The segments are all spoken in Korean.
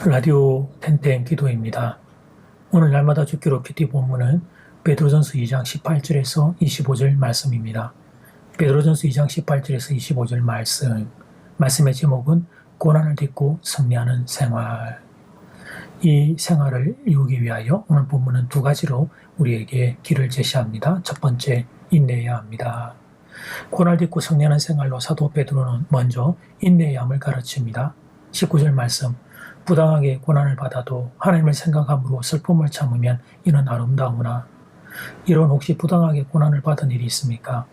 라디오 텐텐 기도입니다. 오늘 날마다 죽기로 큐티 본문은 베드로전서 2장 18절에서 25절 말씀입니다. 베드로전서 2장 18절에서 25절 말씀의 제목은 고난을 딛고 승리하는 생활. 이 생활을 이루기 위하여 오늘 본문은 두 가지로 우리에게 길을 제시합니다. 첫 번째, 인내해야 합니다. 고난을 딛고 승리하는 생활로 사도 베드로는 먼저 인내해야 함을 가르칩니다. 19절 말씀, 부당하게 고난을 받아도 하나님을 생각함으로 슬픔을 참으면 이는 아름다우나. 이런 혹시 부당하게 고난을 받은 일이 있습니까?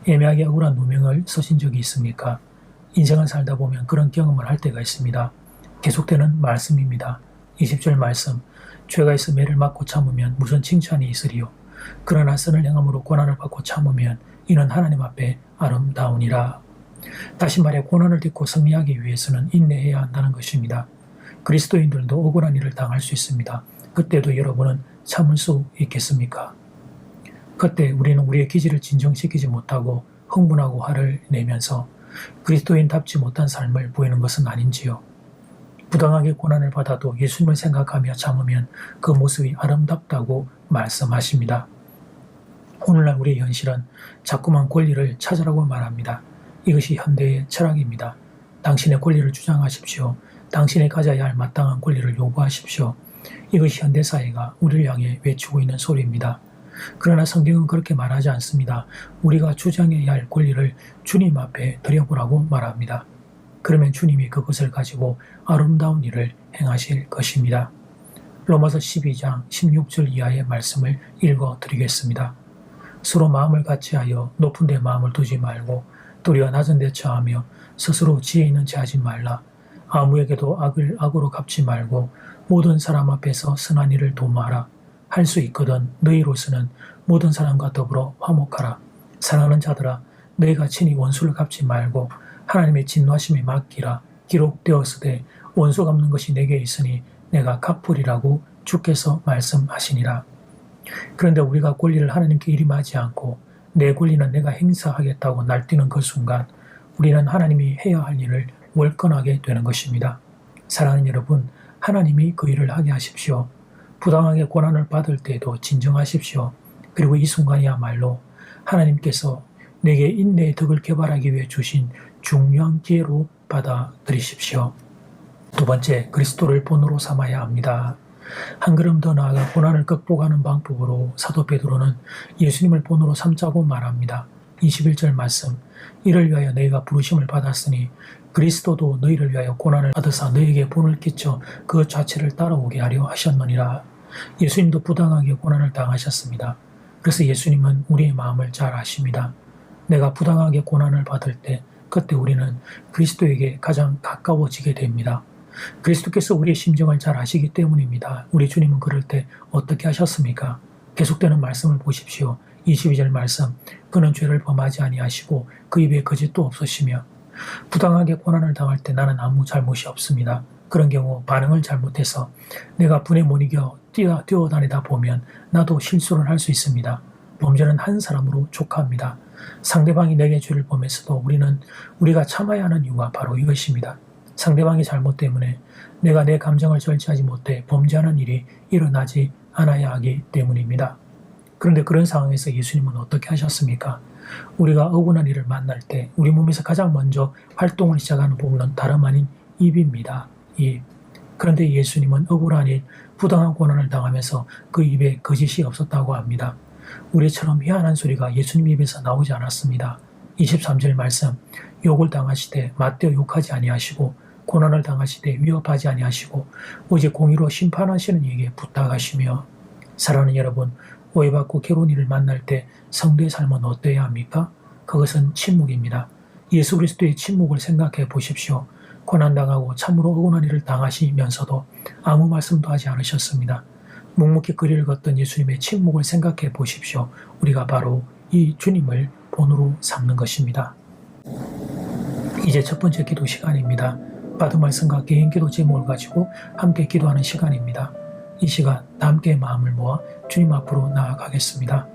애매하게 억울한 누명을 쓰신 적이 있습니까? 인생을 살다 보면 그런 경험을 할 때가 있습니다. 계속되는 말씀입니다. 20절 말씀, 죄가 있어 매를 맞고 참으면 무슨 칭찬이 있으리요. 그러나 선을 행함으로 고난을 받고 참으면 이는 하나님 앞에 아름다우니라. 다시 말해 고난을 딛고 승리하기 위해서는 인내해야 한다는 것입니다. 그리스도인들도 억울한 일을 당할 수 있습니다. 그때도 여러분은 참을 수 있겠습니까? 그때 우리는 우리의 기질을 진정시키지 못하고 흥분하고 화를 내면서 그리스도인답지 못한 삶을 보이는 것은 아닌지요. 부당하게 고난을 받아도 예수님을 생각하며 참으면 그 모습이 아름답다고 말씀하십니다. 오늘날 우리의 현실은 자꾸만 권리를 찾으라고 말합니다. 이것이 현대의 철학입니다. 당신의 권리를 주장하십시오. 당신이 가져야 할 마땅한 권리를 요구하십시오. 이것이 현대사회가 우리를 향해 외치고 있는 소리입니다. 그러나 성경은 그렇게 말하지 않습니다. 우리가 주장해야 할 권리를 주님 앞에 드려보라고 말합니다. 그러면 주님이 그것을 가지고 아름다운 일을 행하실 것입니다. 로마서 12장 16절 이하의 말씀을 읽어드리겠습니다. 서로 마음을 같이하여 높은 데 마음을 두지 말고 도리어 낮은 데 처하며 스스로 지혜 있는 체 하지 말라. 아무에게도 악을 악으로 갚지 말고 모든 사람 앞에서 선한 일을 도모하라. 할 수 있거든 너희로서는 모든 사람과 더불어 화목하라. 사랑하는 자들아, 너희가 친히 원수를 갚지 말고 하나님의 진노하심에 맡기라. 기록되었으되 원수 갚는 것이 내게 있으니 내가 갚으리라고 주께서 말씀하시니라. 그런데 우리가 권리를 하나님께 일임하지 않고 내 권리는 내가 행사하겠다고 날뛰는 그 순간 우리는 하나님이 해야 할 일을 월권하게 되는 것입니다. 사랑하는 여러분, 하나님이 그 일을 하게 하십시오. 부당하게 고난을 받을 때에도 진정하십시오. 그리고 이 순간이야말로 하나님께서 내게 인내의 덕을 개발하기 위해 주신 중요한 기회로 받아들이십시오. 두 번째, 그리스도를 본으로 삼아야 합니다. 한 걸음 더 나아가 고난을 극복하는 방법으로 사도 베드로는 예수님을 본으로 삼자고 말합니다. 21절 말씀, 이를 위하여 너희가 부르심을 받았으니 그리스도도 너희를 위하여 고난을 받으사 너희에게 본을 끼쳐 그 자체를 따라오게 하려 하셨느니라. 예수님도 부당하게 고난을 당하셨습니다. 그래서 예수님은 우리의 마음을 잘 아십니다. 내가 부당하게 고난을 받을 때 그때 우리는 그리스도에게 가장 가까워지게 됩니다. 그리스도께서 우리의 심정을 잘 아시기 때문입니다. 우리 주님은 그럴 때 어떻게 하셨습니까? 계속되는 말씀을 보십시오. 22절 말씀, 그는 죄를 범하지 아니하시고 그 입에 거짓도 없으시며. 부당하게 고난을 당할 때 나는 아무 잘못이 없습니다. 그런 경우 반응을 잘못해서 내가 분에 못 이겨 뛰어다니다 보면 나도 실수를 할 수 있습니다. 범죄는 한 사람으로 족합니다. 상대방이 내게 죄를 범했어도 우리가 참아야 하는 이유가 바로 이것입니다. 상대방의 잘못 때문에 내가 내 감정을 절제하지 못해 범죄하는 일이 일어나지 않아야 하기 때문입니다. 그런데 그런 상황에서 예수님은 어떻게 하셨습니까? 우리가 억울한 일을 만날 때 우리 몸에서 가장 먼저 활동을 시작하는 부분은 다름 아닌 입입니다. 입. 그런데 예수님은 억울한 일, 부당한 고난을 당하면서 그 입에 거짓이 없었다고 합니다. 우리처럼 희한한 소리가 예수님 입에서 나오지 않았습니다. 23절 말씀, 욕을 당하시되 맞대어 욕하지 아니하시고 고난을 당하시되 위협하지 아니하시고 오직 공의로 심판하시는 이에게 부탁하시며. 사랑하는 여러분, 오해받고 괴로운 일을 만날 때 성도의 삶은 어떠해야 합니까? 그것은 침묵입니다. 예수 그리스도의 침묵을 생각해 보십시오. 고난당하고 참으로 억울한 일을 당하시면서도 아무 말씀도 하지 않으셨습니다. 묵묵히 거리를 걷던 예수님의 침묵을 생각해 보십시오. 우리가 바로 이 주님을 본으로 삼는 것입니다. 이제 첫 번째 기도 시간입니다. 받은 말씀과 개인 기도 제목을 가지고 함께 기도하는 시간입니다. 이 시간 다 함께 마음을 모아 주님 앞으로 나아가겠습니다.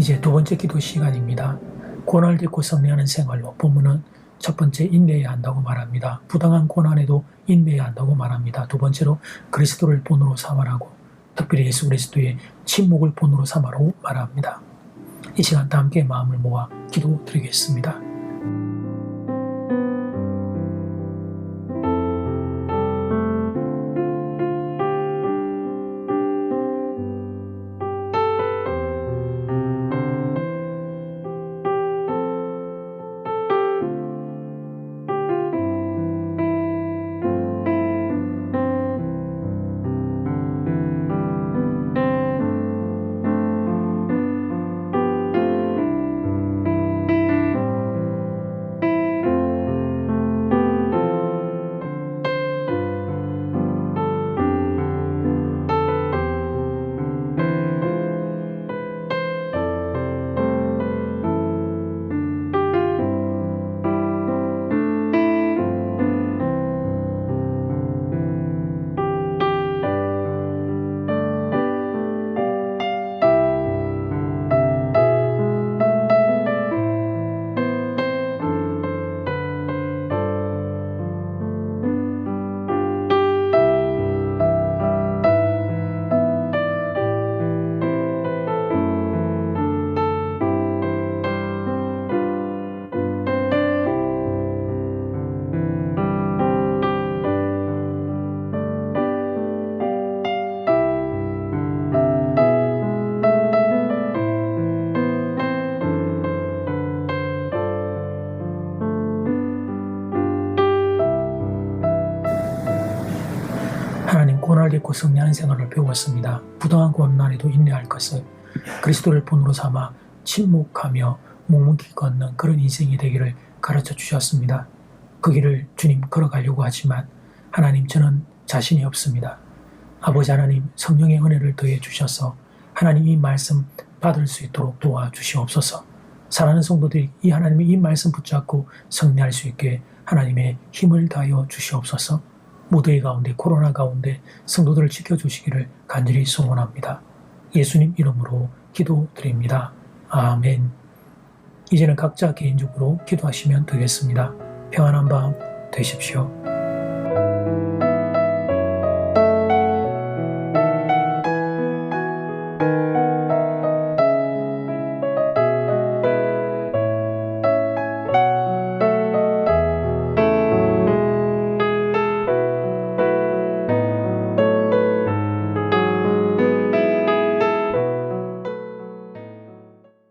이제 두 번째 기도 시간입니다. 고난을 딛고 승리하는 생활로 본문은 첫 번째 인내해야 한다고 말합니다. 부당한 고난에도 인내해야 한다고 말합니다. 두 번째로 그리스도를 본으로 삼으라고, 특별히 예수 그리스도의 침묵을 본으로 삼으라고 말합니다. 이 시간 다 함께 마음을 모아 기도드리겠습니다. 하나님, 고난을 딛고 승리하는 생활을 배웠습니다. 부당한 고난에도 인내할 것을, 그리스도를 본으로 삼아 침묵하며 묵묵히 걷는 그런 인생이 되기를 가르쳐 주셨습니다. 그 길을 주님 걸어가려고 하지만 하나님, 저는 자신이 없습니다. 아버지 하나님, 성령의 은혜를 더해 주셔서 하나님 이 말씀 받을 수 있도록 도와주시옵소서. 사랑하는 성도들이 이 하나님의 이 말씀 붙잡고 승리할 수 있게 하나님의 힘을 다하여 주시옵소서. 무더위 가운데, 코로나 가운데 성도들을 지켜주시기를 간절히 소원합니다. 예수님 이름으로 기도드립니다. 아멘. 이제는 각자 개인적으로 기도하시면 되겠습니다. 평안한 밤 되십시오.